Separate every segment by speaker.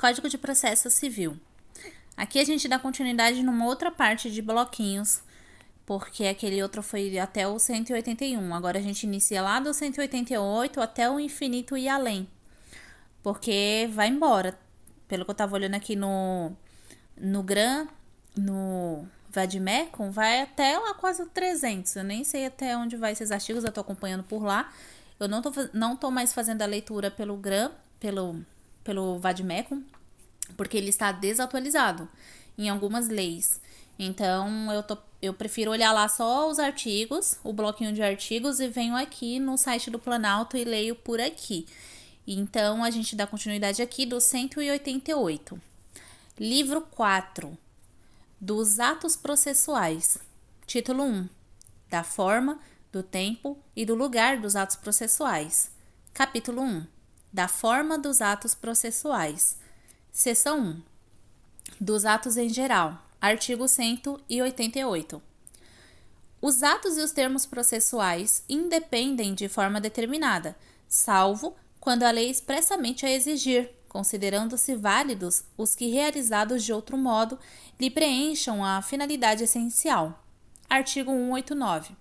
Speaker 1: Código de Processo Civil. Aqui a gente dá continuidade numa outra parte de bloquinhos, porque aquele outro foi até o 181. Agora a gente inicia lá do 188 até o infinito e além, porque vai embora. Pelo que eu tava olhando aqui no Vadmecum, vai até lá quase 300. Eu nem sei até onde vai esses artigos, eu tô acompanhando por lá. Eu não tô mais fazendo a leitura pelo Vadmecum, porque ele está desatualizado em algumas leis. Então, eu prefiro olhar lá só os artigos, o bloquinho de artigos, e venho aqui no site do Planalto e leio por aqui. Então, a gente dá continuidade aqui do 188. Livro 4, dos atos processuais. Título 1, da forma, do tempo e do lugar dos atos processuais. Capítulo 1, da forma dos atos processuais. Seção 1, dos atos em geral. Artigo 188. Os atos e os termos processuais independem de forma determinada, salvo quando a lei expressamente a exigir, considerando-se válidos os que, realizados de outro modo, lhe preencham a finalidade essencial. Artigo 189.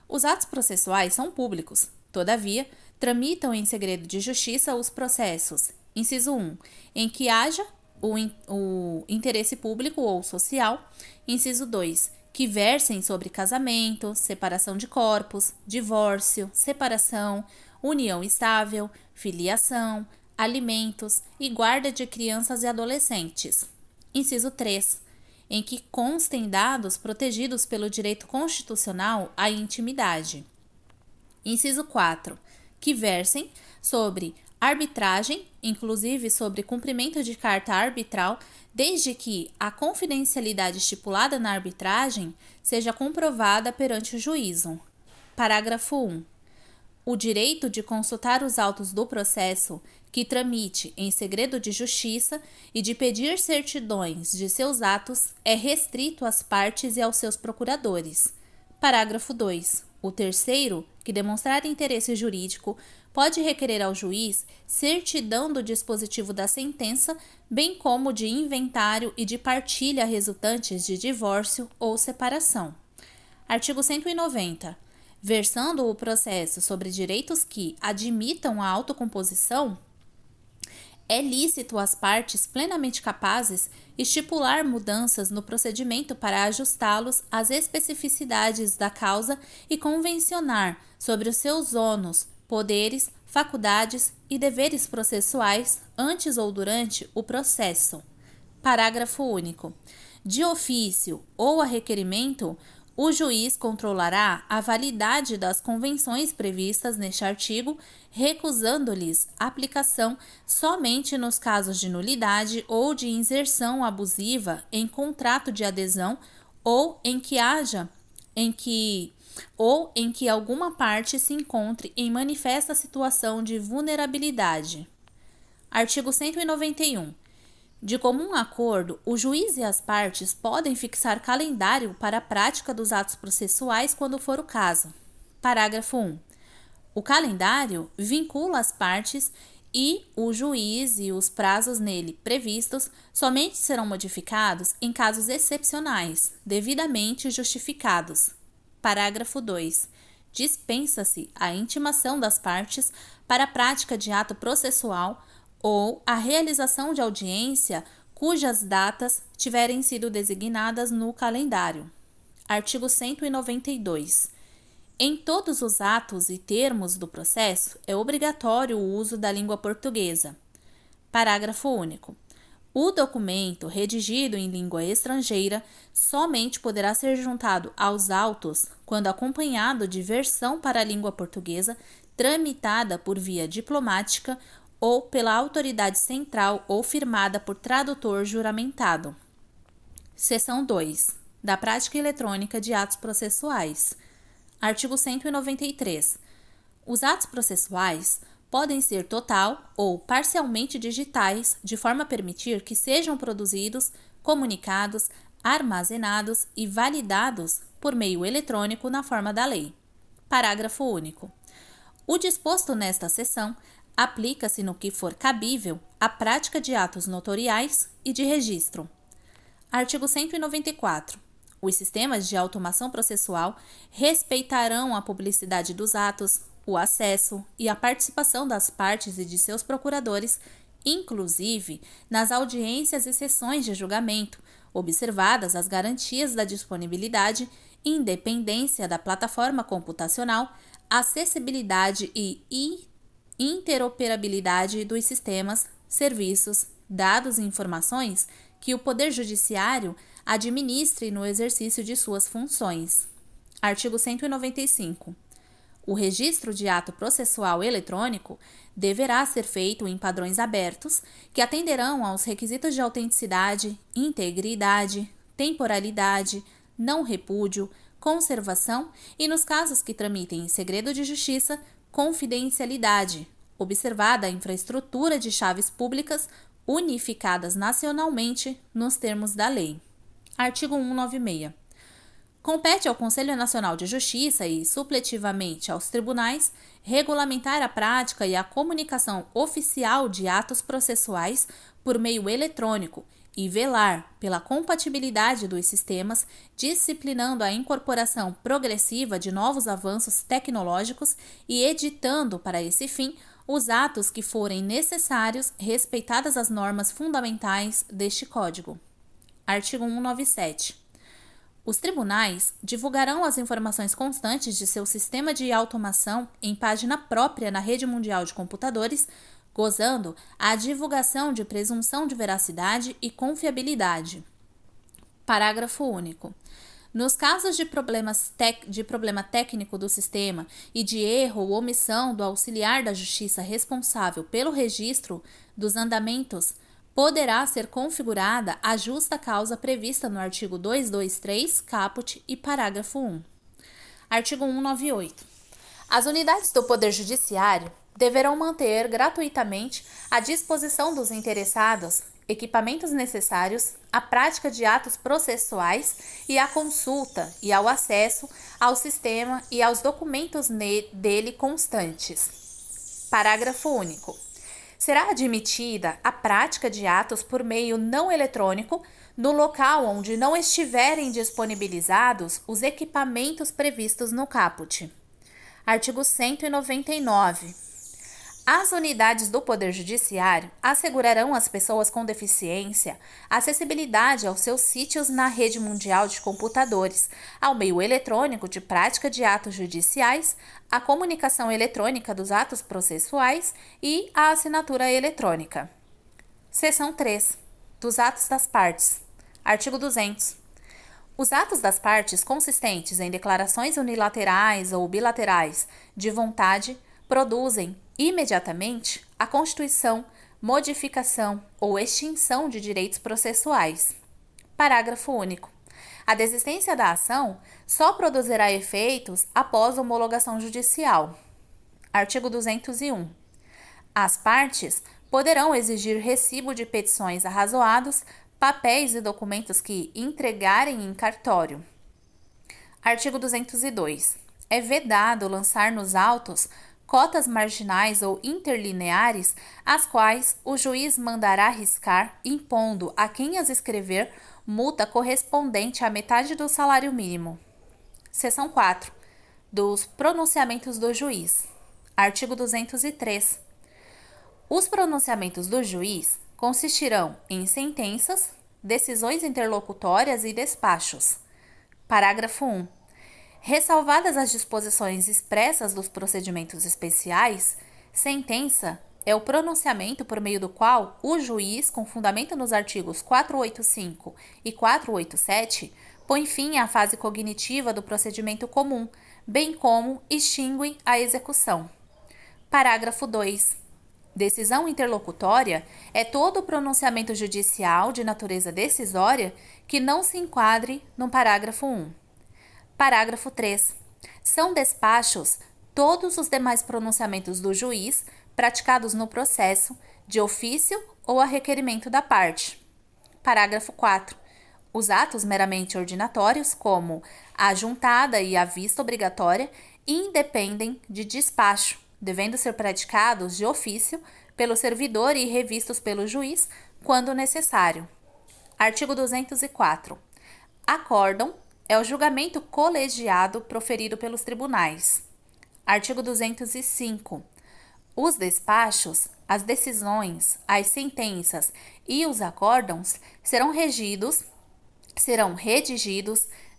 Speaker 1: Os atos processuais são públicos, todavia, tramitam em segredo de justiça os processos. Inciso 1. Em que haja o interesse público ou social. Inciso 2. Que versem sobre casamento, separação de corpos, divórcio, separação, união estável, filiação, alimentos e guarda de crianças e adolescentes. Inciso 3. Em que constem dados protegidos pelo direito constitucional à intimidade. Inciso 4. Que versem sobre arbitragem, inclusive sobre cumprimento de carta arbitral, desde que a confidencialidade estipulada na arbitragem seja comprovada perante o juízo. Parágrafo 1. O direito de consultar os autos do processo que tramite em segredo de justiça e de pedir certidões de seus atos é restrito às partes e aos seus procuradores. Parágrafo 2. O terceiro, que demonstrar interesse jurídico, pode requerer ao juiz certidão do dispositivo da sentença, bem como de inventário e de partilha resultantes de divórcio ou separação. Artigo 190. Versando o processo sobre direitos que admitam a autocomposição, é lícito às partes plenamente capazes estipular mudanças no procedimento para ajustá-los às especificidades da causa e convencionar sobre os seus ônus, poderes, faculdades e deveres processuais antes ou durante o processo. Parágrafo único. De ofício ou a requerimento, o juiz controlará a validade das convenções previstas neste artigo, recusando-lhes aplicação somente nos casos de nulidade ou de inserção abusiva em contrato de adesão ou em que alguma parte se encontre em manifesta situação de vulnerabilidade. Artigo 191. De comum acordo, o juiz e as partes podem fixar calendário para a prática dos atos processuais quando for o caso. Parágrafo 1. O calendário vincula as partes e o juiz e os prazos nele previstos somente serão modificados em casos excepcionais, devidamente justificados. Parágrafo 2. Dispensa-se a intimação das partes para a prática de ato processual ou a realização de audiência cujas datas tiverem sido designadas no calendário. Artigo 192. Em todos os atos e termos do processo, é obrigatório o uso da língua portuguesa. Parágrafo único. O documento redigido em língua estrangeira somente poderá ser juntado aos autos quando acompanhado de versão para a língua portuguesa tramitada por via diplomática ou pela autoridade central ou firmada por tradutor juramentado. Seção 2. Da prática eletrônica de atos processuais. Artigo 193. Os atos processuais podem ser total ou parcialmente digitais, de forma a permitir que sejam produzidos, comunicados, armazenados e validados por meio eletrônico na forma da lei. Parágrafo único. O disposto nesta seção Aplica-se no que for cabível a prática de atos notoriais e de registro. Artigo 194. Os sistemas de automação processual respeitarão a publicidade dos atos, o acesso e a participação das partes e de seus procuradores, inclusive nas audiências e sessões de julgamento, observadas as garantias da disponibilidade, independência da plataforma computacional, acessibilidade e interoperabilidade dos sistemas, serviços, dados e informações que o Poder Judiciário administre no exercício de suas funções. Artigo 195. O registro de ato processual eletrônico deverá ser feito em padrões abertos que atenderão aos requisitos de autenticidade, integridade, temporalidade, não repúdio, conservação e, nos casos que tramitem em segredo de justiça, confidencialidade, observada a infraestrutura de chaves públicas unificadas nacionalmente nos termos da lei. Artigo 196. Compete ao Conselho Nacional de Justiça e, supletivamente, aos tribunais, regulamentar a prática e a comunicação oficial de atos processuais por meio eletrônico e velar pela compatibilidade dos sistemas, disciplinando a incorporação progressiva de novos avanços tecnológicos e editando, para esse fim, os atos que forem necessários, respeitadas as normas fundamentais deste Código. Artigo 197. Os tribunais divulgarão as informações constantes de seu sistema de automação em página própria na rede mundial de computadores, gozando a divulgação de presunção de veracidade e confiabilidade. Parágrafo único. Nos casos de problema técnico do sistema e de erro ou omissão do auxiliar da Justiça responsável pelo registro dos andamentos, poderá ser configurada a justa causa prevista no artigo 223, caput e parágrafo 1. Artigo 198. As unidades do Poder Judiciário deverão manter gratuitamente à disposição dos interessados equipamentos necessários à prática de atos processuais e à consulta e ao acesso ao sistema e aos documentos dele constantes. Parágrafo único. Será admitida a prática de atos por meio não eletrônico no local onde não estiverem disponibilizados os equipamentos previstos no caput. Artigo 199. As unidades do Poder Judiciário assegurarão às pessoas com deficiência acessibilidade aos seus sítios na rede mundial de computadores, ao meio eletrônico de prática de atos judiciais, à comunicação eletrônica dos atos processuais e à assinatura eletrônica. Seção 3. Dos atos das partes. Artigo 200. Os atos das partes consistentes em declarações unilaterais ou bilaterais de vontade produzem imediatamente a constituição, modificação ou extinção de direitos processuais. Parágrafo único. A desistência da ação só produzirá efeitos após homologação judicial. Artigo 201. As partes poderão exigir recibo de petições arrazoados, papéis e documentos que entregarem em cartório. Artigo 202. É vedado lançar nos autos cotas marginais ou interlineares, as quais o juiz mandará riscar, impondo a quem as escrever multa correspondente à metade do salário mínimo. Seção 4. Dos pronunciamentos do juiz. Artigo 203. Os pronunciamentos do juiz consistirão em sentenças, decisões interlocutórias e despachos. Parágrafo 1. Ressalvadas as disposições expressas dos procedimentos especiais, sentença é o pronunciamento por meio do qual o juiz, com fundamento nos artigos 485 e 487, põe fim à fase cognitiva do procedimento comum, bem como extingue a execução. Parágrafo 2. Decisão interlocutória é todo pronunciamento judicial de natureza decisória que não se enquadre no parágrafo 1. Parágrafo 3. São despachos todos os demais pronunciamentos do juiz praticados no processo, de ofício ou a requerimento da parte. Parágrafo 4. Os atos meramente ordinatórios, como a juntada e a vista obrigatória, independem de despacho, devendo ser praticados de ofício pelo servidor e revistos pelo juiz, quando necessário. Artigo 204. Acórdão é o julgamento colegiado proferido pelos tribunais. Artigo 205. Os despachos, as decisões, as sentenças e os acórdãos serão redigidos,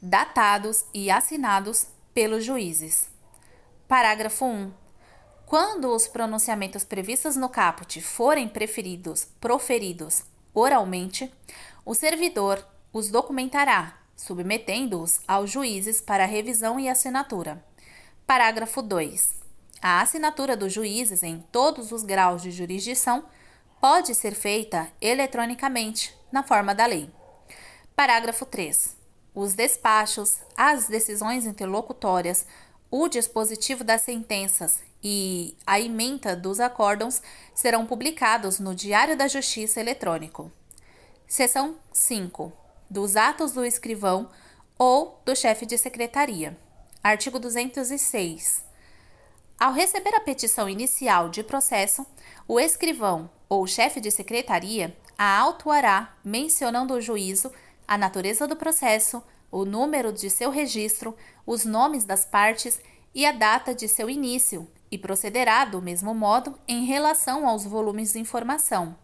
Speaker 1: datados e assinados pelos juízes. Parágrafo 1. Quando os pronunciamentos previstos no caput forem proferidos oralmente, o servidor os documentará, submetendo-os aos juízes para revisão e assinatura. Parágrafo 2. A assinatura dos juízes em todos os graus de jurisdição pode ser feita eletronicamente, na forma da lei. Parágrafo 3. Os despachos, as decisões interlocutórias, o dispositivo das sentenças e a ementa dos acórdãos serão publicados no Diário da Justiça eletrônico. Seção 5. Dos atos do escrivão ou do chefe de secretaria. Artigo 206. Ao receber a petição inicial de processo, o escrivão ou chefe de secretaria a autuará mencionando o juízo, a natureza do processo, o número de seu registro, os nomes das partes e a data de seu início, e procederá do mesmo modo em relação aos volumes de informação.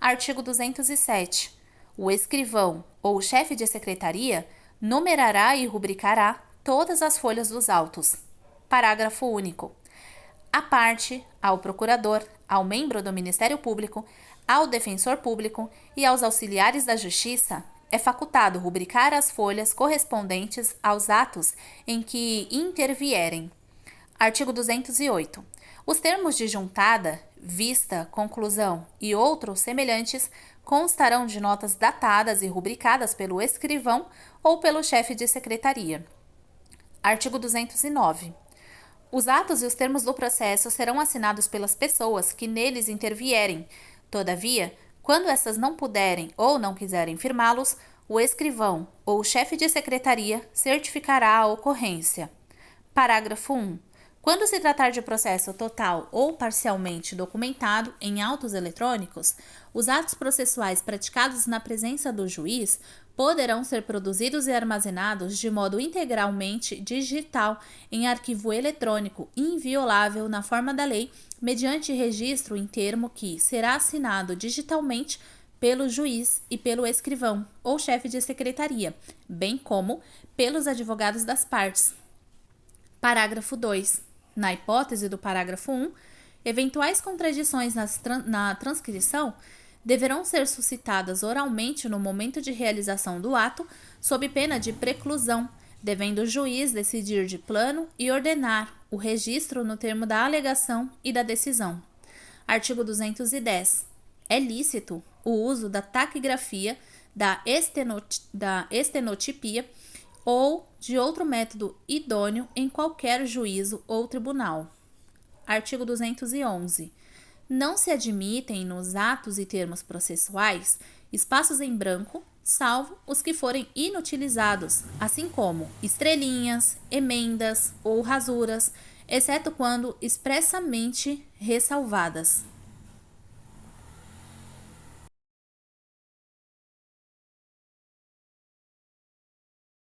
Speaker 1: Artigo 207. O escrivão ou chefe de secretaria numerará e rubricará todas as folhas dos autos. Parágrafo único. À parte, ao procurador, ao membro do Ministério Público, ao defensor público e aos auxiliares da Justiça, é facultado rubricar as folhas correspondentes aos atos em que intervierem. Artigo 208. Os termos de juntada, vista, conclusão e outros semelhantes constarão de notas datadas e rubricadas pelo escrivão ou pelo chefe de secretaria. Artigo 209. Os atos e os termos do processo serão assinados pelas pessoas que neles intervierem. Todavia, quando essas não puderem ou não quiserem firmá-los, o escrivão ou o chefe de secretaria certificará a ocorrência. Parágrafo 1. Quando se tratar de processo total ou parcialmente documentado em autos eletrônicos, os atos processuais praticados na presença do juiz poderão ser produzidos e armazenados de modo integralmente digital em arquivo eletrônico inviolável na forma da lei, mediante registro em termo que será assinado digitalmente pelo juiz e pelo escrivão ou chefe de secretaria, bem como pelos advogados das partes. Parágrafo 2. Na hipótese do parágrafo 1, eventuais contradições na transcrição deverão ser suscitadas oralmente no momento de realização do ato, sob pena de preclusão, devendo o juiz decidir de plano e ordenar o registro no termo da alegação e da decisão. Artigo 210. É lícito o uso da taquigrafia, da estenotipia ou de outro método idôneo em qualquer juízo ou tribunal. Artigo 211. Não se admitem nos atos e termos processuais espaços em branco, salvo os que forem inutilizados, assim como estrelinhas, emendas ou rasuras, exceto quando expressamente ressalvadas.